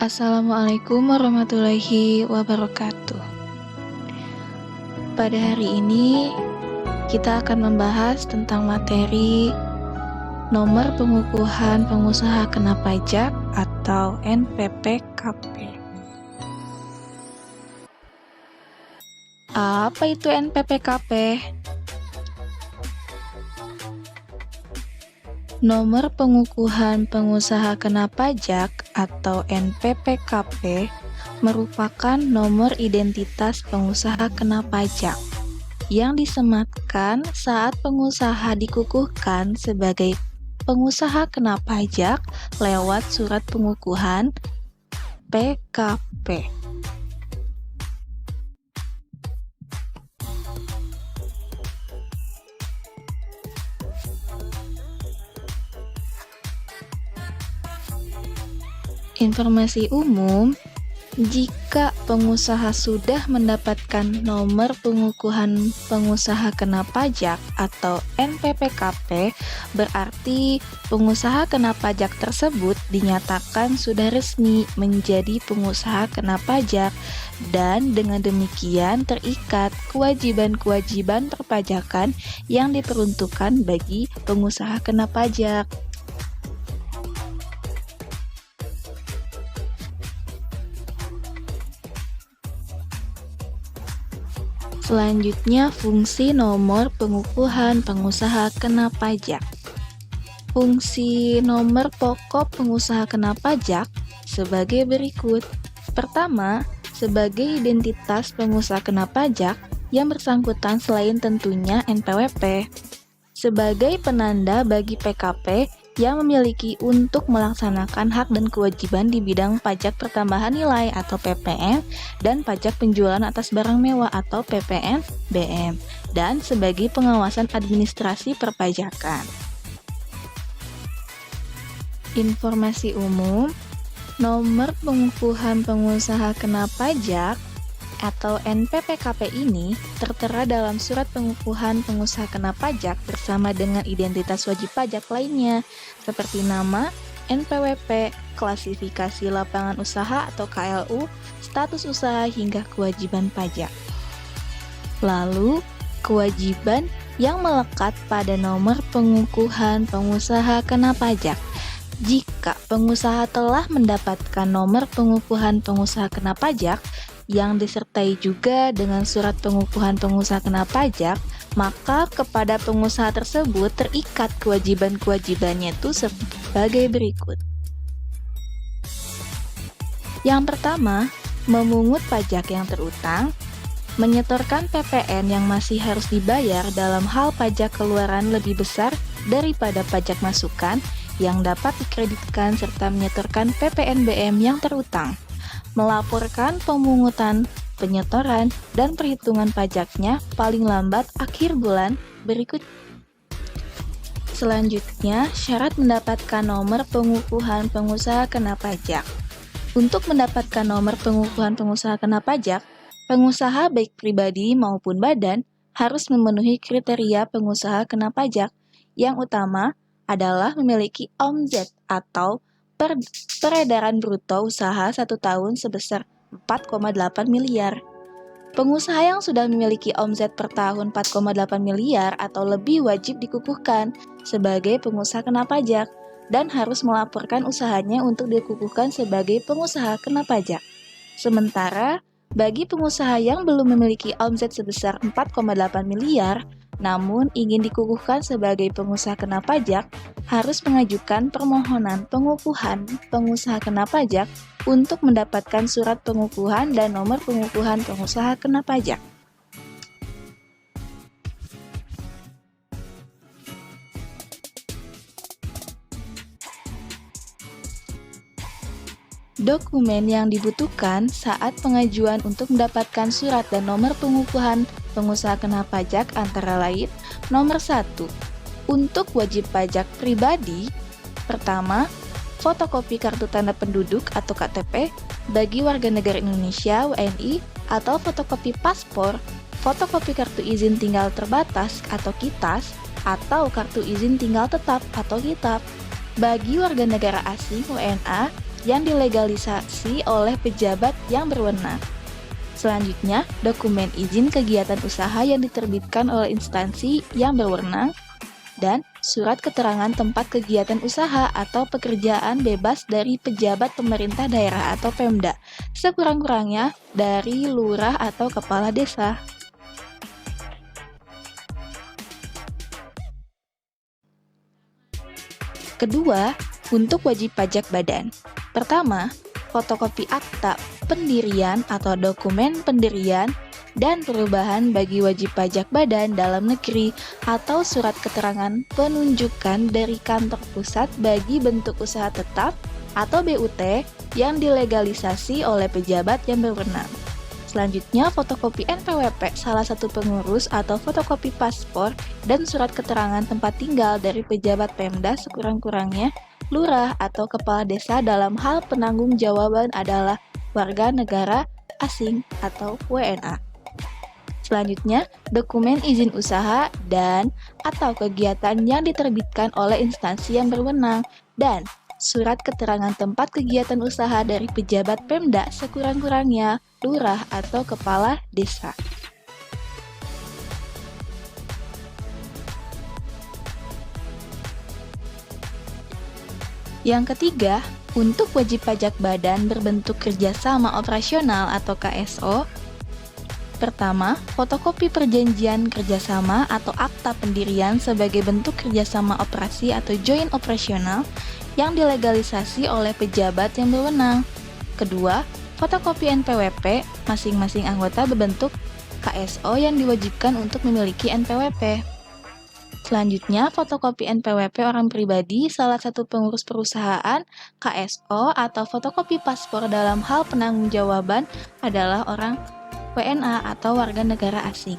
Assalamualaikum warahmatullahi wabarakatuh. Pada hari ini, kita akan membahas tentang materi Nomor Pengukuhan Pengusaha Kena Pajak atau NPPKP. Apa itu NPPKP? Nomor Pengukuhan Pengusaha Kena Pajak atau NPPKP merupakan nomor identitas pengusaha kena pajak yang disematkan saat pengusaha dikukuhkan sebagai pengusaha kena pajak lewat surat pengukuhan PKP. Informasi umum, jika pengusaha sudah mendapatkan nomor pengukuhan pengusaha kena pajak atau NPPKP, berarti pengusaha kena pajak tersebut dinyatakan sudah resmi menjadi pengusaha kena pajak dan dengan demikian terikat kewajiban-kewajiban perpajakan yang diperuntukkan bagi pengusaha kena pajak. Selanjutnya, fungsi nomor pengukuhan pengusaha kena pajak. Fungsi nomor pokok pengusaha kena pajak sebagai berikut. Pertama, sebagai identitas pengusaha kena pajak yang bersangkutan selain tentunya NPWP. Sebagai penanda bagi PKP yang memiliki untuk melaksanakan hak dan kewajiban di bidang pajak pertambahan nilai atau PPN dan pajak penjualan atas barang mewah atau PPN-BM, dan sebagai pengawasan administrasi perpajakan. Informasi umum, nomor pengukuhan pengusaha kena pajak atau NPPKP ini tertera dalam surat pengukuhan pengusaha kena pajak bersama dengan identitas wajib pajak lainnya seperti nama, NPWP, klasifikasi lapangan usaha atau KLU, status usaha hingga kewajiban pajak. Lalu, kewajiban yang melekat pada nomor pengukuhan pengusaha kena pajak. Jika pengusaha telah mendapatkan nomor pengukuhan pengusaha kena pajak yang disertai juga dengan surat pengukuhan pengusaha kena pajak, maka kepada pengusaha tersebut terikat kewajiban-kewajibannya itu sebagai berikut. Yang pertama, memungut pajak yang terutang, menyetorkan PPN yang masih harus dibayar dalam hal pajak keluaran lebih besar daripada pajak masukan yang dapat dikreditkan serta menyetorkan PPN-BM yang terutang. Melaporkan pemungutan, penyetoran, dan perhitungan pajaknya paling lambat akhir bulan berikut. Selanjutnya, syarat mendapatkan nomor pengukuhan pengusaha kena pajak. Untuk mendapatkan nomor pengukuhan pengusaha kena pajak, pengusaha baik pribadi maupun badan harus memenuhi kriteria pengusaha kena pajak. Yang utama adalah memiliki omzet atau peredaran bruto usaha 1 tahun sebesar 4,8 miliar. Pengusaha yang sudah memiliki omzet per tahun 4,8 miliar atau lebih wajib dikukuhkan sebagai pengusaha kena pajak dan harus melaporkan usahanya untuk dikukuhkan sebagai pengusaha kena pajak. Sementara, bagi pengusaha yang belum memiliki omzet sebesar 4,8 miliar, namun ingin dikukuhkan sebagai pengusaha kena pajak, harus mengajukan permohonan pengukuhan pengusaha kena pajak untuk mendapatkan surat pengukuhan dan nomor pengukuhan pengusaha kena pajak. Dokumen yang dibutuhkan saat pengajuan untuk mendapatkan surat dan nomor pengukuhan pengusaha kena pajak antara lain: nomor 1, untuk wajib pajak pribadi, pertama, fotokopi kartu tanda penduduk atau KTP bagi warga negara Indonesia WNI atau fotokopi paspor, fotokopi kartu izin tinggal terbatas atau KITAS, atau kartu izin tinggal tetap atau KITAP. Bagi warga negara asing WNA, yang dilegalisasi oleh pejabat yang berwenang. Selanjutnya, dokumen izin kegiatan usaha yang diterbitkan oleh instansi yang berwenang, dan surat keterangan tempat kegiatan usaha atau pekerjaan bebas dari pejabat pemerintah daerah atau Pemda, sekurang-kurangnya dari lurah atau kepala desa. Kedua, untuk wajib pajak badan. Pertama, fotokopi akta pendirian atau dokumen pendirian dan perubahan bagi wajib pajak badan dalam negeri atau surat keterangan penunjukan dari kantor pusat bagi bentuk usaha tetap atau BUT yang dilegalisasi oleh pejabat yang berwenang. Selanjutnya, fotokopi NPWP salah satu pengurus atau fotokopi paspor dan surat keterangan tempat tinggal dari pejabat Pemda sekurang-kurangnya lurah atau kepala desa dalam hal penanggung-jawaban adalah warga negara asing atau WNA. Selanjutnya, dokumen izin usaha dan atau kegiatan yang diterbitkan oleh instansi yang berwenang dan surat keterangan tempat kegiatan usaha dari pejabat Pemda sekurang-kurangnya lurah atau kepala desa. Yang ketiga, untuk wajib pajak badan berbentuk kerjasama operasional atau KSO. Pertama, fotokopi perjanjian kerjasama atau akta pendirian sebagai bentuk kerjasama operasi atau joint operasional yang dilegalisasi oleh pejabat yang berwenang. Kedua, fotokopi NPWP masing-masing anggota berbentuk KSO yang diwajibkan untuk memiliki NPWP. Selanjutnya, fotokopi NPWP orang pribadi, salah satu pengurus perusahaan, KSO, atau fotokopi paspor dalam hal penanggung-jawaban adalah orang WNA atau warga negara asing.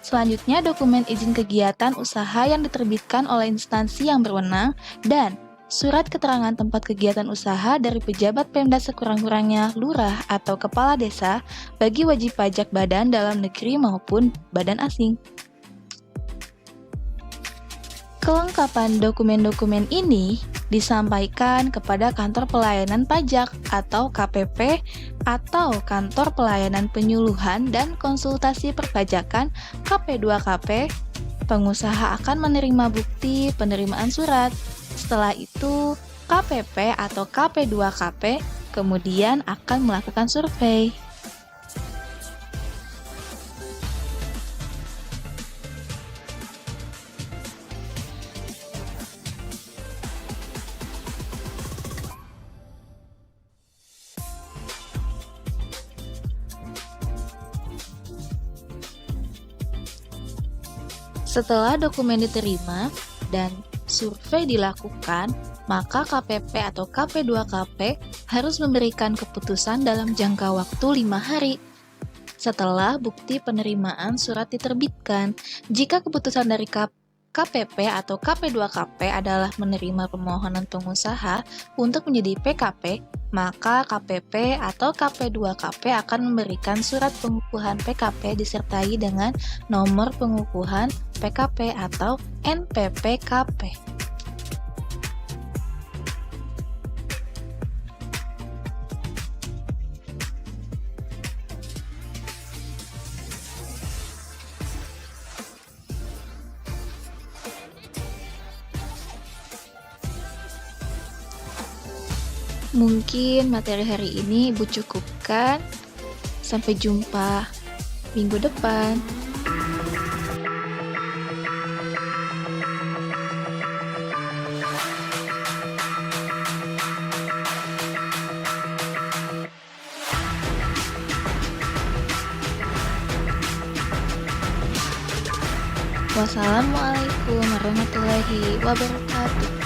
Selanjutnya, dokumen izin kegiatan usaha yang diterbitkan oleh instansi yang berwenang dan surat keterangan tempat kegiatan usaha dari pejabat Pemda sekurang-kurangnya lurah atau kepala desa bagi wajib pajak badan dalam negeri maupun badan asing. Kelengkapan dokumen-dokumen ini disampaikan kepada Kantor Pelayanan Pajak atau KPP atau Kantor Pelayanan Penyuluhan dan Konsultasi Perpajakan KP2KP. Pengusaha akan menerima bukti penerimaan surat. Setelah itu, KPP atau KP2KP kemudian akan melakukan survei. Setelah dokumen diterima dan survei dilakukan, maka KPP atau KP2KP harus memberikan keputusan dalam jangka waktu 5 hari. Setelah bukti penerimaan surat diterbitkan, jika keputusan dari KPP atau KP2KP adalah menerima permohonan pengusaha untuk menjadi PKP, maka KPP atau KP2KP akan memberikan surat pengukuhan PKP disertai dengan nomor pengukuhan PKP atau NPPKP. Mungkin materi hari ini Ibu cukupkan. Sampai jumpa minggu depan. Wassalamualaikum warahmatullahi wabarakatuh.